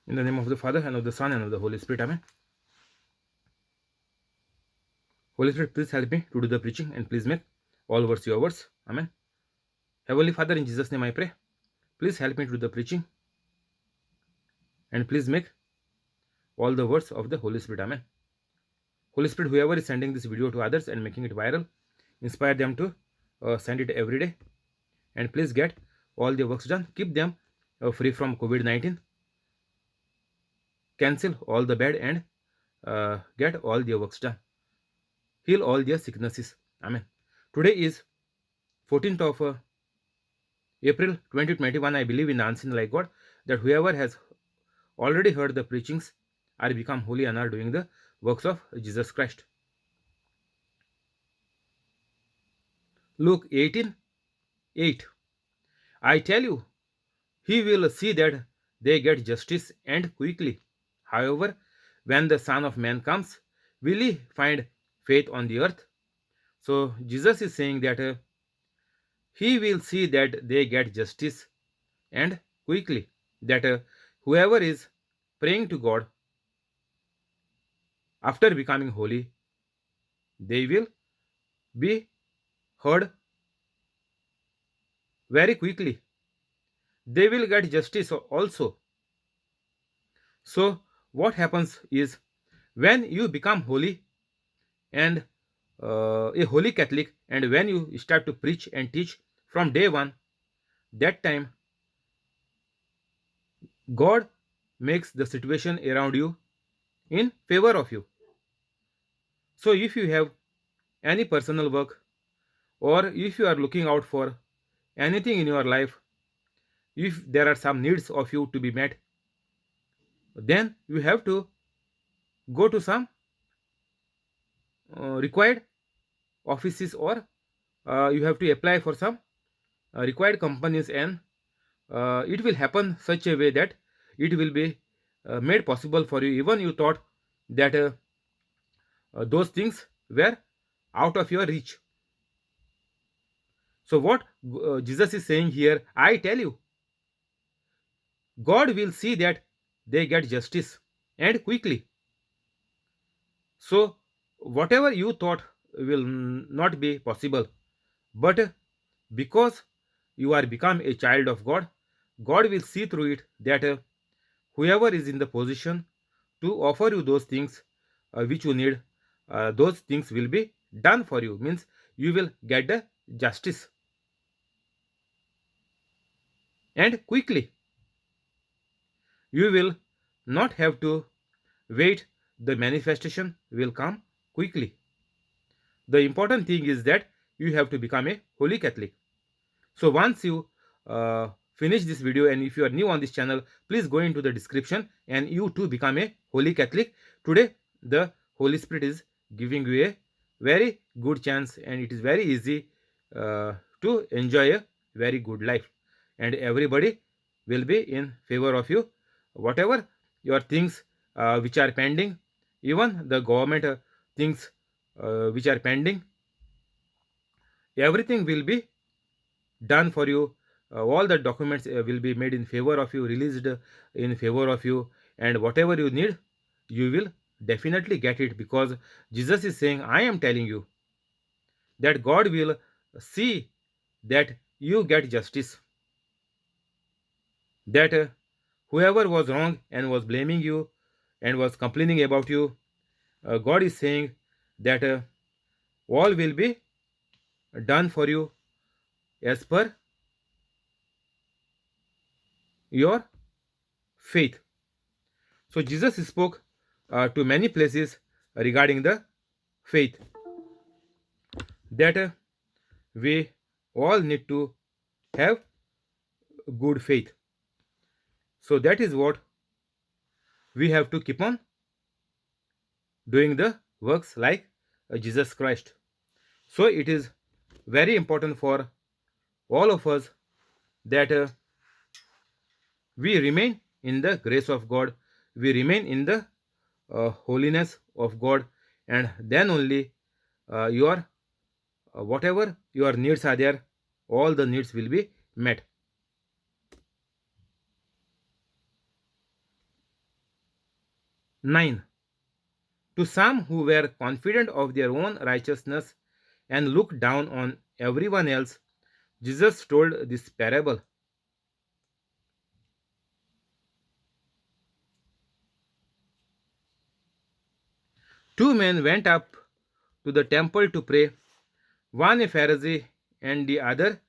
In the name of the Father, and of the Son, and of the Holy Spirit. Amen. Holy Spirit, please help me to do the preaching, and please make all words your words. Amen. Heavenly Father, in Jesus' name I pray. Please help me to do the preaching, and please make all the words of the Holy Spirit. Amen. Holy Spirit, whoever is sending this video to others and making it viral, inspire them to send it every day. And please get all the works done. Keep them free from COVID-19. Cancel all the bad and get all their works done. Heal all their sicknesses. Amen. Today is 14th of April 2021. I believe in the unseen like God, that whoever has already heard the preachings are become holy and are doing the works of Jesus Christ. Luke 18:8. I tell you, he will see that they get justice and quickly. However, when the Son of Man comes, will he find faith on the earth? So Jesus is saying that he will see that they get justice and quickly. That whoever is praying to God after becoming holy, they will be heard very quickly. They will get justice also. So, what happens is, when you become holy and a holy Catholic, and when you start to preach and teach from day one, that time God makes the situation around you in favor of you. So, if you have any personal work, or if you are looking out for anything in your life, if there are some needs of you to be met, then you have to go to some required offices, or you have to apply for some required companies, and it will happen such a way that it will be made possible for you, even you thought that those things were out of your reach. So what Jesus is saying here, I tell you, God will see that they get justice and quickly. So whatever you thought will not be possible, but because you are become a child of God, God will see through it that whoever is in the position to offer you those things which you need, those things will be done for you. Means you will get the justice and quickly. You will not have to wait. The manifestation will come quickly. The important thing is that you have to become a holy Catholic. So once you finish this video, and if you are new on this channel, please go into the description and you too become a holy Catholic. Today the Holy Spirit is giving you a very good chance, and it is very easy to enjoy a very good life, and everybody will be in favor of you. Whatever your things which are pending, even the government things which are pending, everything will be done for you. All the documents will be made in favor of you, released in favor of you, and whatever you need, you will definitely get it, because Jesus is saying, I am telling you that God will see that you get justice, that whoever was wrong and was blaming you and was complaining about you, God is saying that all will be done for you as per your faith. So Jesus spoke to many places regarding the faith, that we all need to have good faith. So that is what we have to keep on doing, the works like Jesus Christ. So it is very important for all of us that we remain in the grace of God, we remain in the holiness of God, and then only your whatever your needs are there, all the needs will be met. 9. To some who were confident of their own righteousness and looked down on everyone else, Jesus told this parable. Two men went up to the temple to pray, one a Pharisee and the other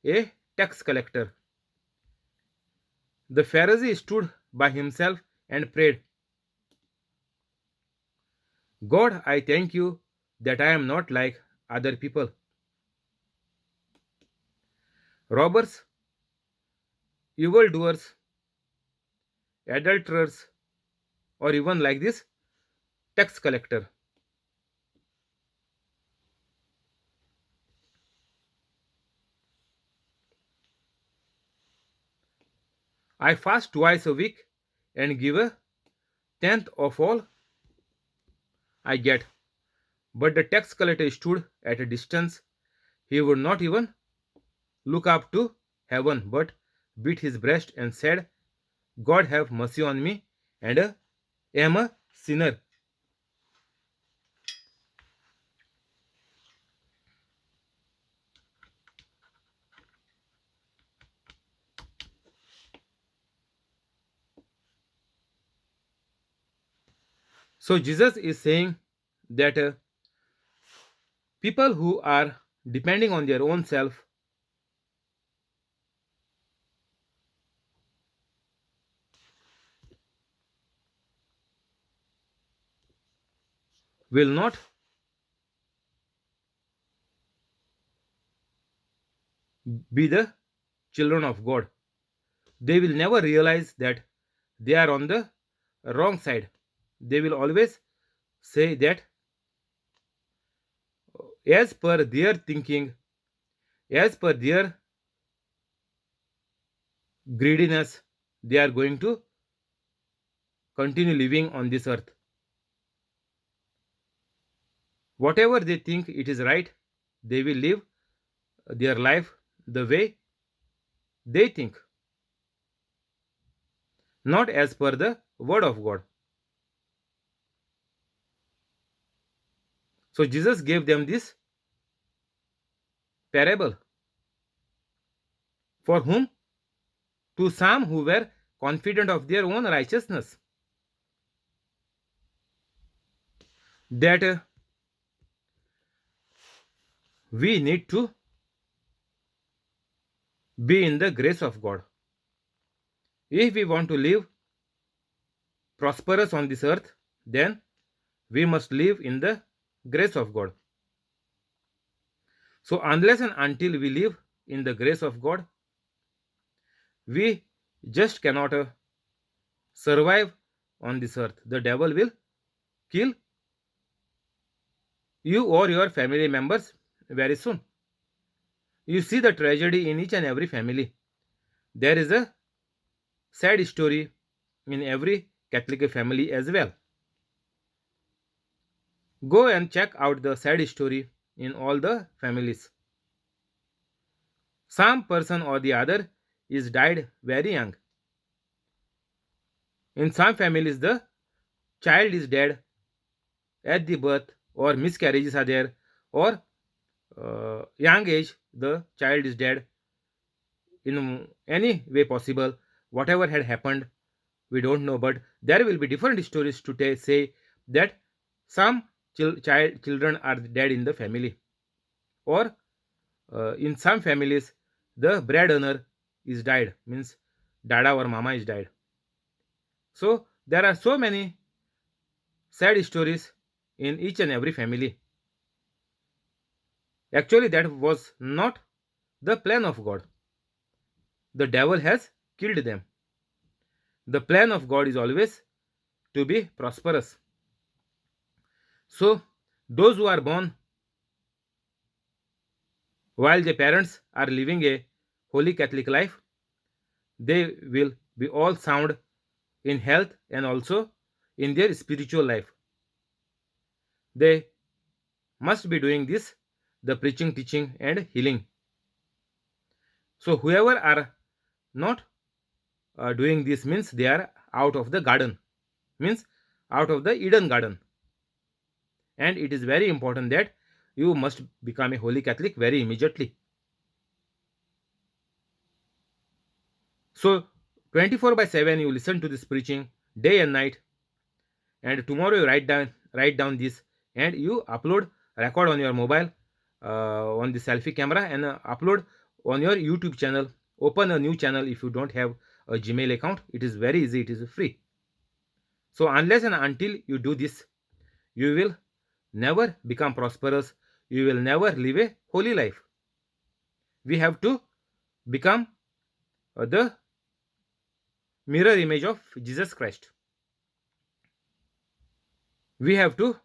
a tax collector. The Pharisee stood by himself and prayed, God, I thank you that I am not like other people, robbers, evildoers, adulterers, or even like this tax collector. I fast twice a week and give a tenth of all I get. But the tax collector stood at a distance. He would not even look up to heaven, but beat his breast and said, God have mercy on me, and am a sinner. So Jesus is saying that people who are depending on their own self will not be the children of God. They will never realize that they are on the wrong side. They will always say that as per their thinking, as per their greediness, they are going to continue living on this earth. Whatever they think it is right, they will live their life the way they think, not as per the word of God. So Jesus gave them this parable. For whom? To some who were confident of their own righteousness. That we need to be in the grace of God. If we want to live prosperous on this earth, then we must live in the grace of God. So, unless and until we live in the grace of God, we just cannot survive on this earth. The devil will kill you or your family members very soon. You see the tragedy in each and every family. There is a sad story in every Catholic family as well. Go and check out the sad story in all the families. Some person or the other is died very young. In some families, the child is dead at the birth, or miscarriages are there, or young age the child is dead in any way possible. Whatever had happened, we don't know, but there will be different stories to say that some children are dead in the family, or in some families the breadwinner is died, means dada or mama is died. So there are so many sad stories in each and every family. Actually, that was not the plan of God. The devil has killed them. The plan of God is always to be prosperous. So those who are born while their parents are living a holy Catholic life, they will be all sound in health and also in their spiritual life. They must be doing this, the preaching, teaching, and healing. So whoever are not doing this means they are out of the garden. Means out of the Eden garden. And it is very important that you must become a holy Catholic very immediately. So 24 by 7 you listen to this preaching day and night, and tomorrow you write down this, and you upload, record on your mobile, on the selfie camera, and upload on your YouTube channel. Open a new channel if you don't have a Gmail account. It is very easy, it is free. So unless and until you do this, you will never become prosperous, you will never live a holy life. We have to become the mirror image of Jesus Christ. We have to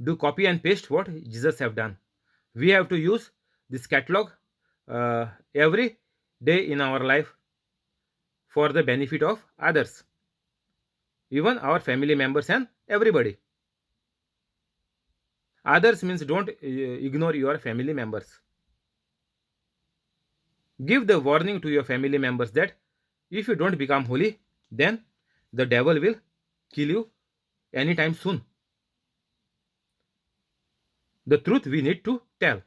do copy and paste what Jesus have done. We have to use this catalog every day in our life for the benefit of others, even our family members and everybody. Others means don't ignore your family members. Give the warning to your family members that if you don't become holy, then the devil will kill you anytime soon. The truth we need to tell.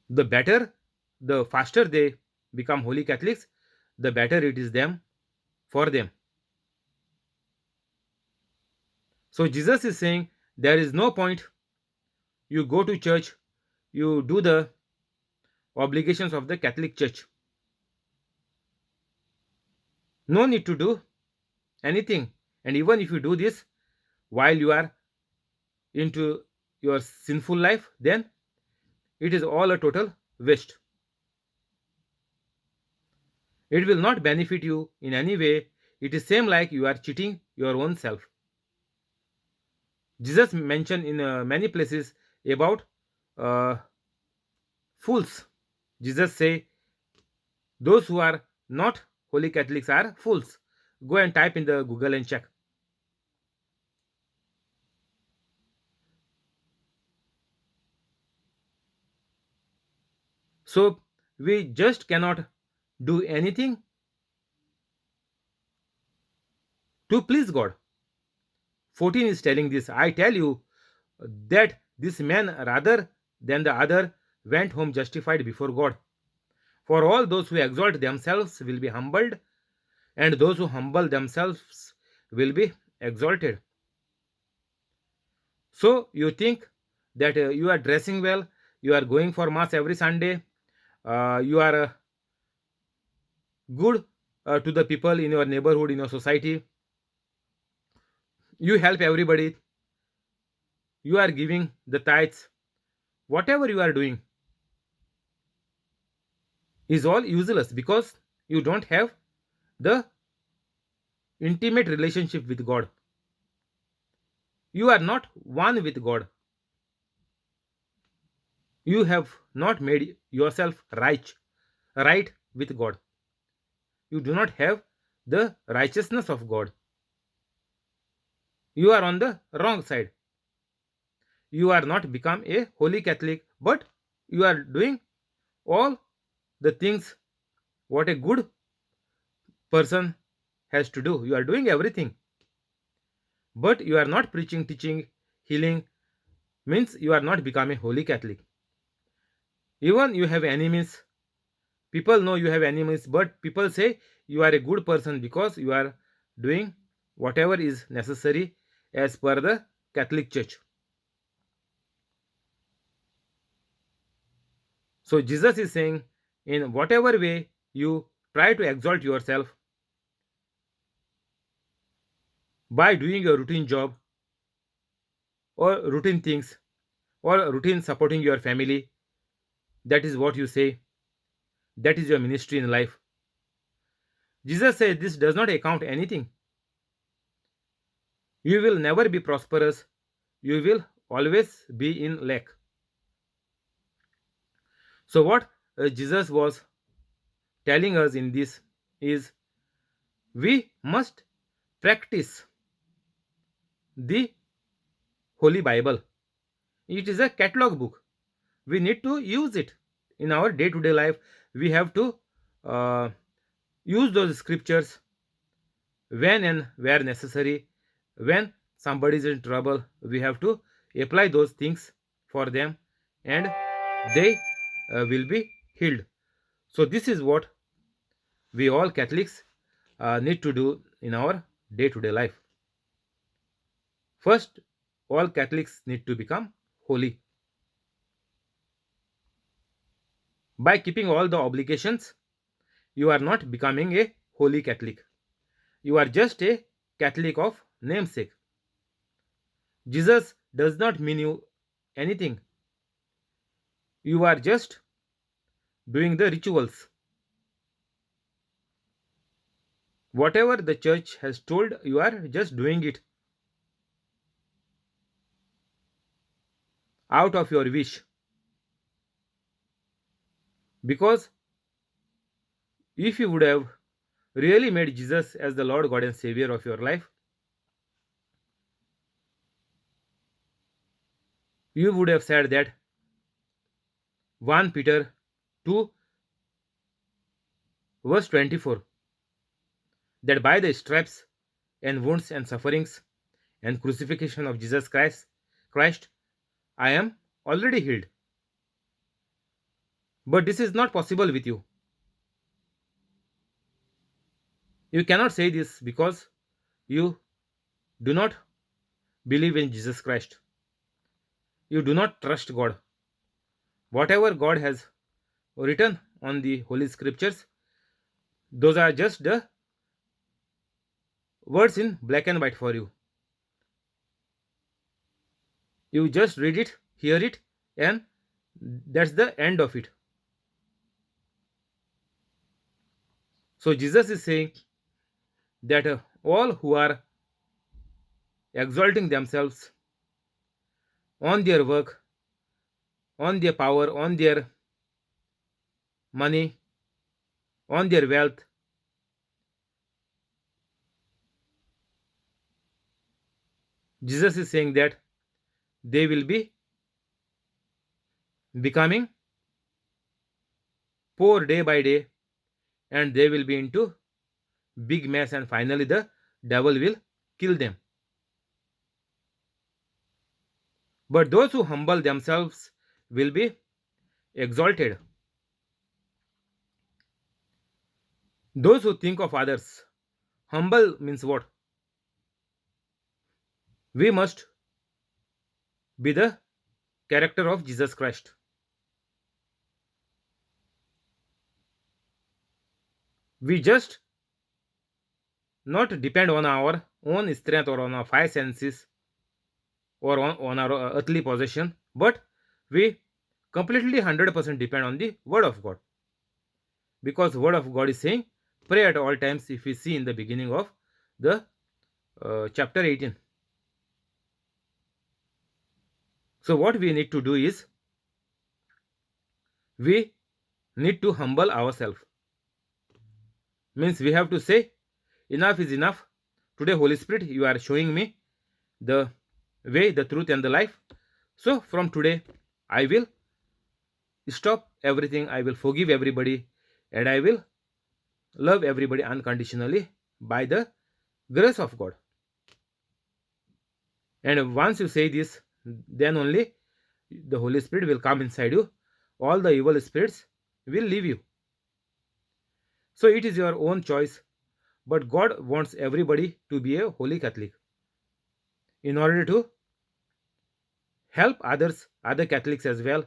The better, the faster they become holy Catholics, the better it is them for them. So Jesus is saying there is no point you go to church, you do the obligations of the Catholic Church. No need to do anything. And even if you do this while you are into your sinful life, then it is all a total waste. It will not benefit you in any way. It is same like you are cheating your own self. Jesus mentioned in many places about uh, fools. Jesus say those who are not holy Catholics are fools. Go and type in the Google and check. So we just cannot do anything to please God. 14 is telling this. I tell you that this man rather than the other went home justified before God. For all those who exalt themselves will be humbled, and those who humble themselves will be exalted. So you think that you are dressing well, you are going for mass every Sunday, you are good to the people in your neighborhood, in your society, you help everybody, you are giving the tithes, whatever you are doing is all useless because you don't have the intimate relationship with God. You are not one with God. You have not made yourself right with God. You do not have the righteousness of God. You are on the wrong side. You are not become a holy Catholic, but you are doing all the things what a good person has to do. You are doing everything, but you are not preaching, teaching, healing, means you are not become a holy Catholic. Even you have enemies. People know you have enemies, but people say you are a good person because you are doing whatever is necessary as per the Catholic Church. So Jesus is saying, in whatever way you try to exalt yourself by doing your routine job or routine things or routine supporting your family, that is what you say, that is your ministry in life. Jesus says this does not account anything. You will never be prosperous, you will always be in lack. So, what Jesus was telling us in this is we must practice the Holy Bible. It is a catalog book. We need to use it in our day to day life. We have to uh, use those scriptures when and where necessary. When somebody is in trouble, we have to apply those things for them, and they will be healed. So, this is what we all Catholics need to do in our day to day life. First, all Catholics need to become holy. By keeping all the obligations, you are not becoming a holy Catholic. You are just a Catholic of namesake. Jesus does not mean you anything. You are just doing the rituals. Whatever the church has told, you are just doing it out of your wish. Because if you would have really made Jesus as the Lord God and Savior of your life, you would have said that 1 Peter 2 verse 24, that by the stripes and wounds and sufferings and crucifixion of Christ, I am already healed. But this is not possible with you. You cannot say this because you do not believe in Jesus Christ. You do not trust God. Whatever God has written on the Holy Scriptures, those are just the words in black and white for you. You just read it, hear it, and that's the end of it. So Jesus is saying that all who are exalting themselves on their work, on their power, on their money, on their wealth, Jesus is saying that they will be becoming poor day by day, and they will be into big mess, and finally the devil will kill them. But those who humble themselves will be exalted. Those who think of others. Humble means what? We must be the character of Jesus Christ. We just not depend on our own strength or on our five senses or on our earthly possession, but we completely 100% depend on the word of God, because word of God is saying pray at all times, if we see in the beginning of the chapter 18. So what we need to do is we need to humble ourselves. Means we have to say enough is enough. Today Holy Spirit, you are showing me the way, the truth and the life. So from today I will stop everything, I will forgive everybody, and I will love everybody unconditionally by the grace of God. And once you say this, then only the Holy Spirit will come inside you. All the evil spirits will leave you. So it is your own choice, but God wants everybody to be a holy Catholic in order to help others, other Catholics as well,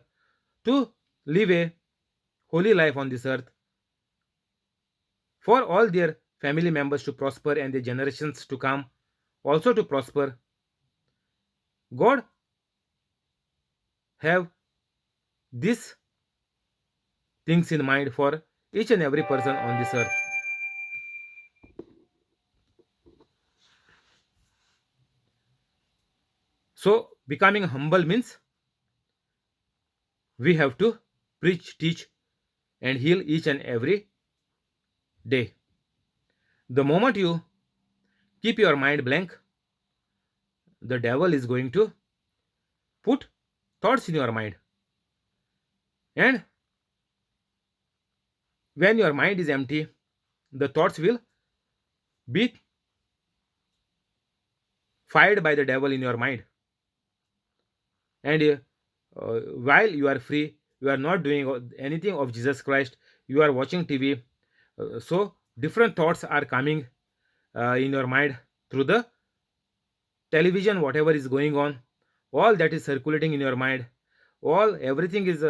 to live a holy life on this earth, for all their family members to prosper and the generations to come also to prosper. God have these things in mind for each and every person on this earth. So becoming humble means we have to preach, teach, and heal each and every day. The moment you keep your mind blank, the devil is going to put thoughts in your mind. And when your mind is empty, the thoughts will be fired by the devil in your mind. And while you are free, you are not doing anything of Jesus Christ, you are watching TV. So different thoughts are coming in your mind through the television, whatever is going on, all that is circulating in your mind, all everything is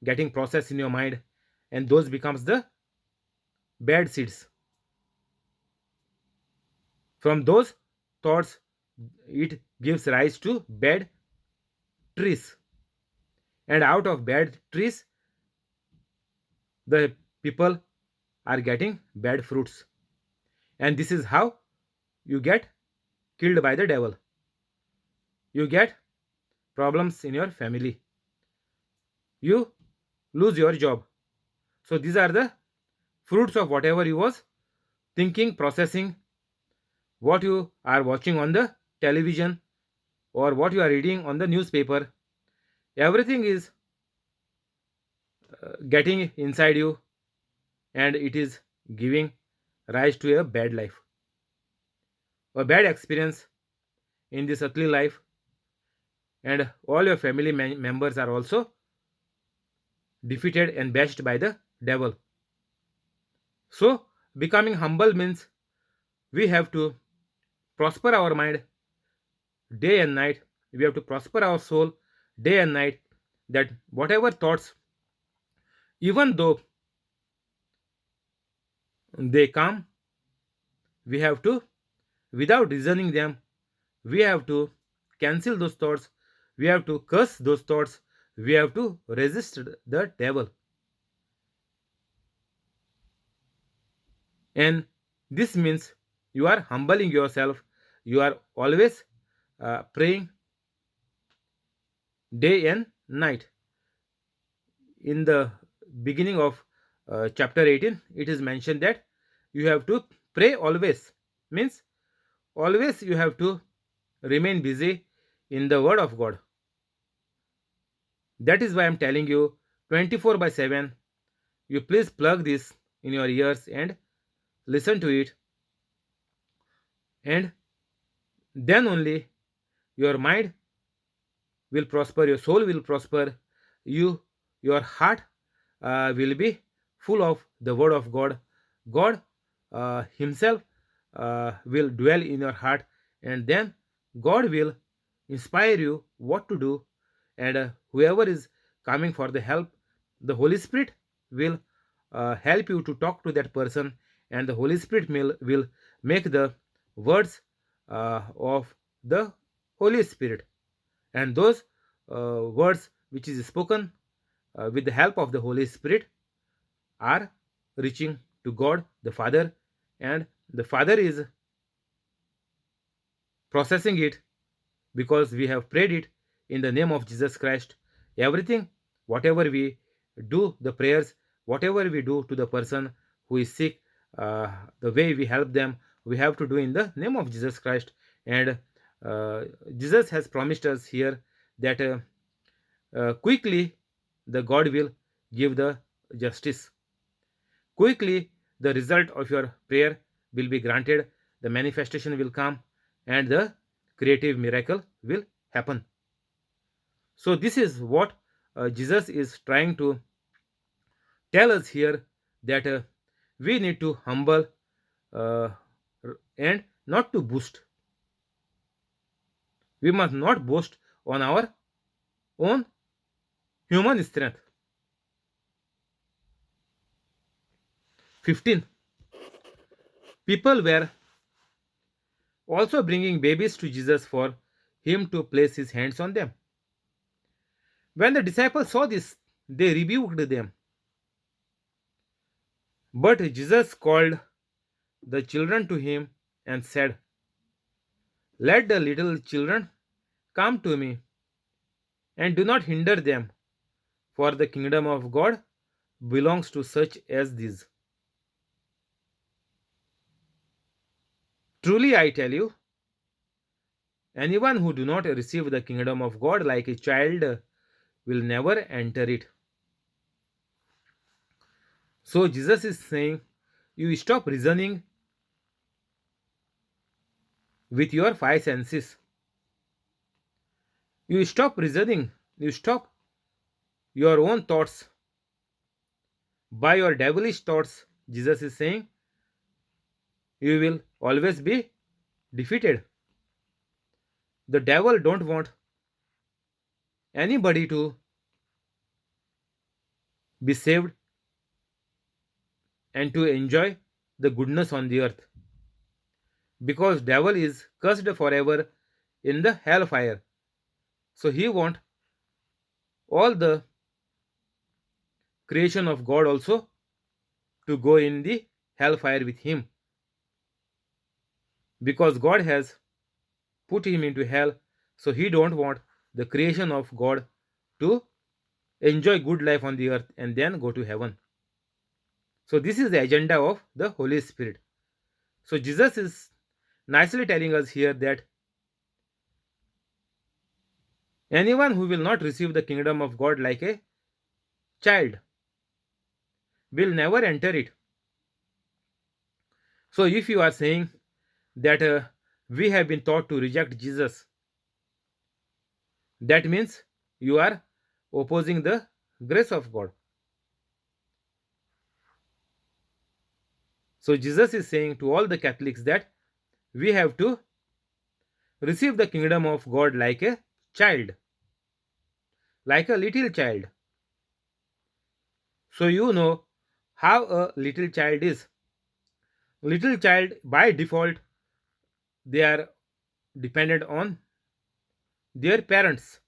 getting processed in your mind, and those becomes the bad seeds. From those thoughts, it gives rise to bad trees, and out of bad trees, the people are getting bad fruits, and this is how you get killed by the devil. You get problems in your family, you lose your job. So these are the fruits of whatever you was thinking, processing, what you are watching on the television, or what you are reading on the newspaper. Everything is getting inside you, and it is giving rise to a bad life, a bad experience in this earthly life, and all your family members are also defeated and bashed by the devil. So becoming humble means we have to prosper our mind day and night. We have to prosper our soul day and night, that whatever thoughts, even though they come, we have to, without reasoning them, we have to cancel those thoughts, we have to curse those thoughts, we have to resist the devil. And this means you are humbling yourself, you are always praying day and night. In the beginning of chapter 18, it is mentioned that you have to pray always, means always you have to remain busy in the word of God. That is why I'm telling you 24 by 7, you please plug this in your ears and listen to it, and then only your mind will prosper, your soul will prosper, your heart will be full of the word of God. God himself will dwell in your heart, and then God will inspire you what to do. And whoever is coming for the help, the Holy Spirit will help you to talk to that person, and the Holy Spirit will make the words of the Holy Spirit, and those words which is spoken with the help of the Holy Spirit are reaching to God the Father, and the Father is processing it because we have prayed it in the name of Jesus Christ. Everything, whatever we do, the prayers, whatever we do to the person who is sick, the way we help them, we have to do in the name of Jesus Christ. And Jesus has promised us here that quickly the God will give the justice. Quickly the result of your prayer will be granted, the manifestation will come, and the creative miracle will happen. So this is what Jesus is trying to tell us here, that we need to humble uh, and not to boast. We must not boast on our own human strength. 15. People were also bringing babies to Jesus for him to place his hands on them. When the disciples saw this, they rebuked them. But Jesus called the children to him and said, "Let the little children come to me, and do not hinder them, for the kingdom of God belongs to such as these. Truly I tell you, anyone who do not receive the kingdom of God like a child will never enter it." So Jesus is saying, you stop reasoning with your five senses. You stop reasoning, you stop your own thoughts by your devilish thoughts. Jesus is saying you will always be defeated. The devil don't want anybody to be saved and to enjoy the goodness on the earth, because devil is cursed forever in the hellfire. So he want all the creation of God also to go in the hellfire with him, because God has put him into hell. So he don't want the creation of God to enjoy good life on the earth and then go to heaven. So this is the agenda of the Holy Spirit. So Jesus is nicely telling us here that anyone who will not receive the kingdom of God like a child will never enter it. So if you are saying that we have been taught to reject Jesus, that means you are opposing the grace of God. So Jesus is saying to all the Catholics that we have to receive the kingdom of God like a child, like a little child. So you know how a little child is. Little child by default they are dependent on their parents.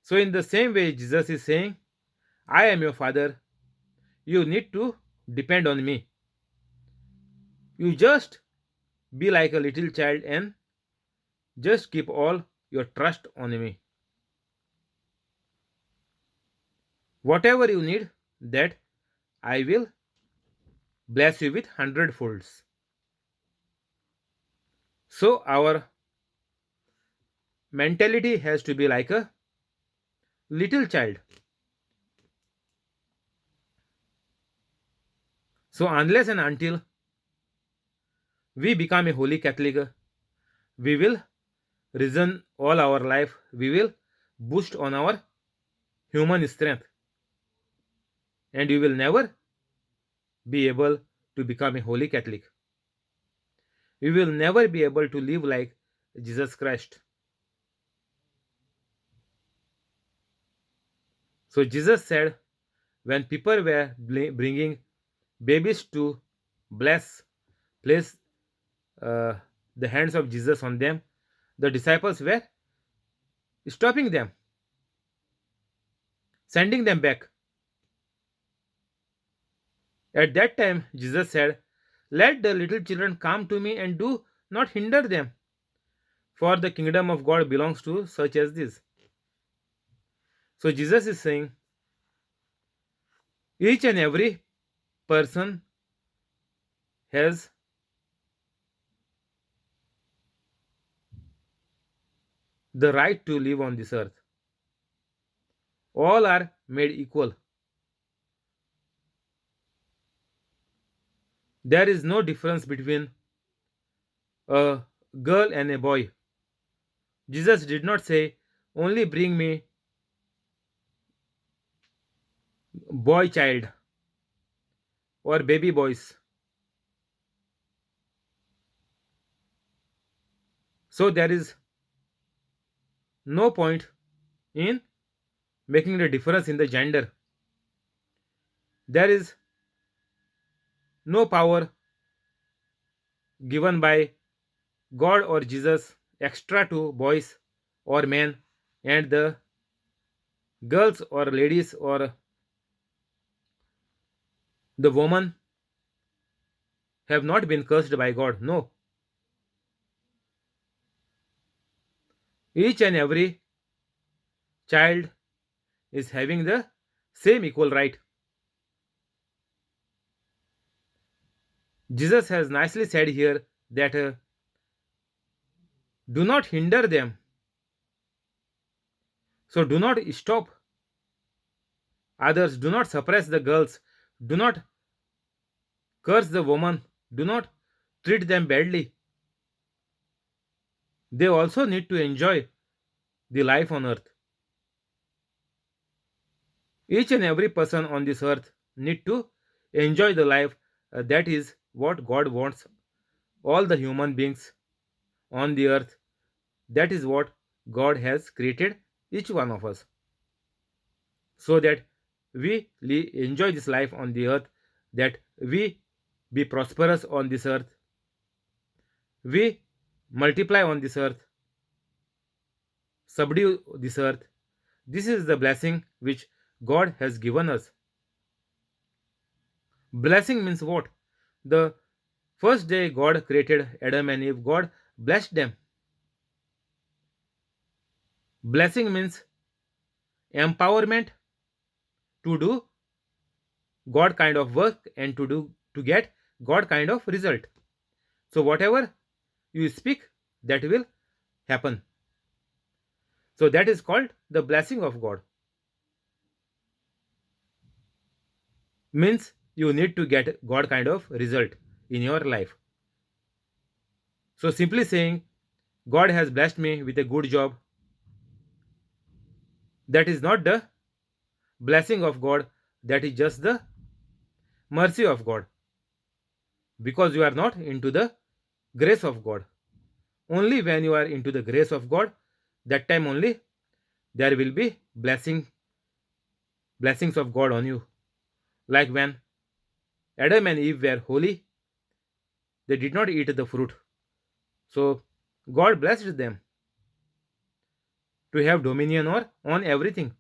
So in the same way Jesus is saying, I am your father. You need to depend on me. You just be like a little child and just keep all your trust on me. Whatever you need, that I will bless you with hundredfolds. So our mentality has to be like a little child. So unless and until we become a holy Catholic, we will reason all our life, we will boost on our human strength, and you will never be able to become a holy Catholic. You will never be able to live like Jesus Christ. So Jesus said, when people were bringing babies to bless, place the hands of Jesus on them, the disciples were stopping them, sending them back. At that time, Jesus said, let the little children come to me and do not hinder them, for the kingdom of God belongs to such as this. So Jesus is saying, each and every person has the right to live on this earth. All are made equal. There is no difference between a girl and a boy. Jesus did not say, only bring me boy child or baby boys. So there is no point in making the difference in the gender. There is no power given by God or Jesus extra to boys or men, and the girls or ladies or the woman have not been cursed by God. No. Each and every child is having the same equal right. Jesus has nicely said here that do not hinder them. So do not stop others, do not suppress the girls, do not curse the woman, do not treat them badly. They also need to enjoy the life on earth. Each and every person on this earth need to enjoy the life. That is what God wants all the human beings on the earth. That is what God has created each one of us, so that we enjoy this life on the earth, that we be prosperous on this earth, we multiply on this earth, subdue this earth. This is the blessing which God has given us. Blessing means what? The first day God created Adam and Eve, God blessed them. Blessing means empowerment to do God kind of work and to get God kind of result. So whatever you speak, that will happen. So that is called the blessing of God. Means you need to get God kind of result in your life. So simply saying God has blessed me with a good job, that is not the blessing of God, that is just the mercy of God, because you are not into the grace of God. Only when you are into the grace of God, that time only there will be blessings of God on you. Like when Adam and Eve were holy, they did not eat the fruit. So God blessed them to have dominion or on everything.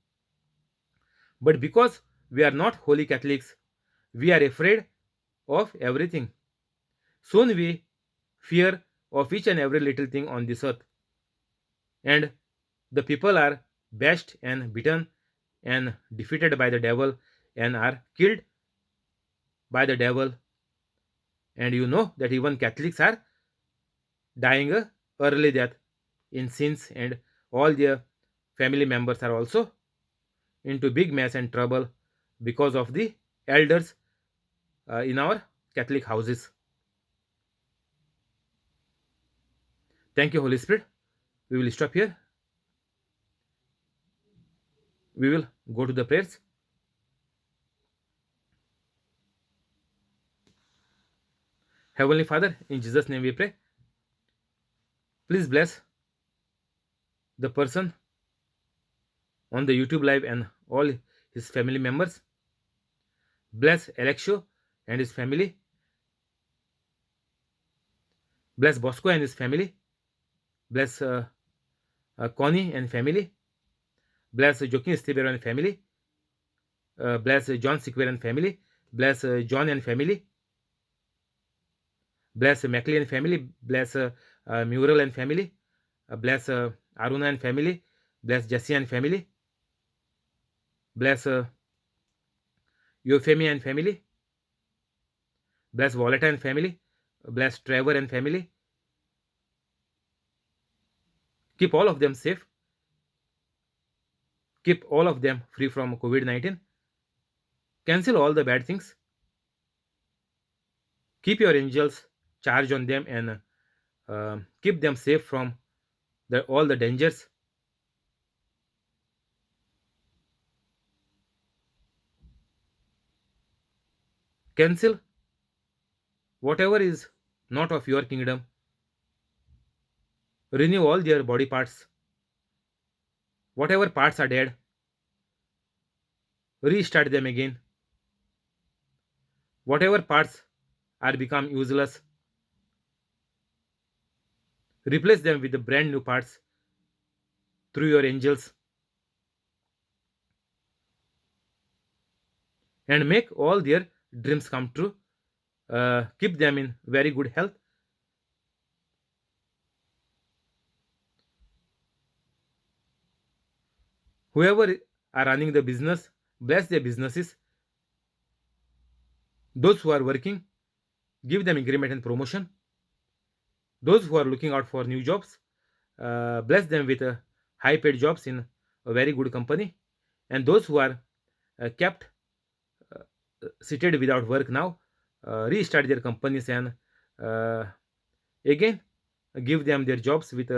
But because we are not holy Catholics, we are afraid of everything. Soon we fear of each and every little thing on this earth. And the people are bashed and beaten and defeated by the devil and are killed by the devil. And you know that even Catholics are dying a early death in sins, and all their family members are also into big mess and trouble because of the elders in our Catholic houses. Thank you, Holy Spirit. We will stop here. We will go to the prayers. Heavenly Father, in Jesus' name we pray. Please bless the person on the YouTube live and all his family members. Bless Alexio and his family. Bless Bosco and his family. Bless Connie and family. Bless Joaquin Estebero and family. Bless John Sequer and family. Bless John and family. Bless Mackley and family. Bless Mural and family. Bless Aruna and family. Bless Jesse and family. Bless Euphemia and family. Bless Violetta and family. Bless Trevor and family. Keep all of them safe. Keep all of them free from COVID-19. Cancel all the bad things. Keep your angels charge on them and keep them safe from all the dangers. Cancel whatever is not of your kingdom. Renew all their body parts. Whatever parts are dead, restart them again. Whatever parts are become useless, replace them with the brand new parts through your angels, and make all their dreams come true. Keep them in very good health. Whoever are running the business, bless their businesses. Those who are working, give them increment and promotion. Those who are looking out for new jobs, bless them with high paid jobs in a very good company. And those who are kept seated without work now, restart their companies and uh, again give them their jobs with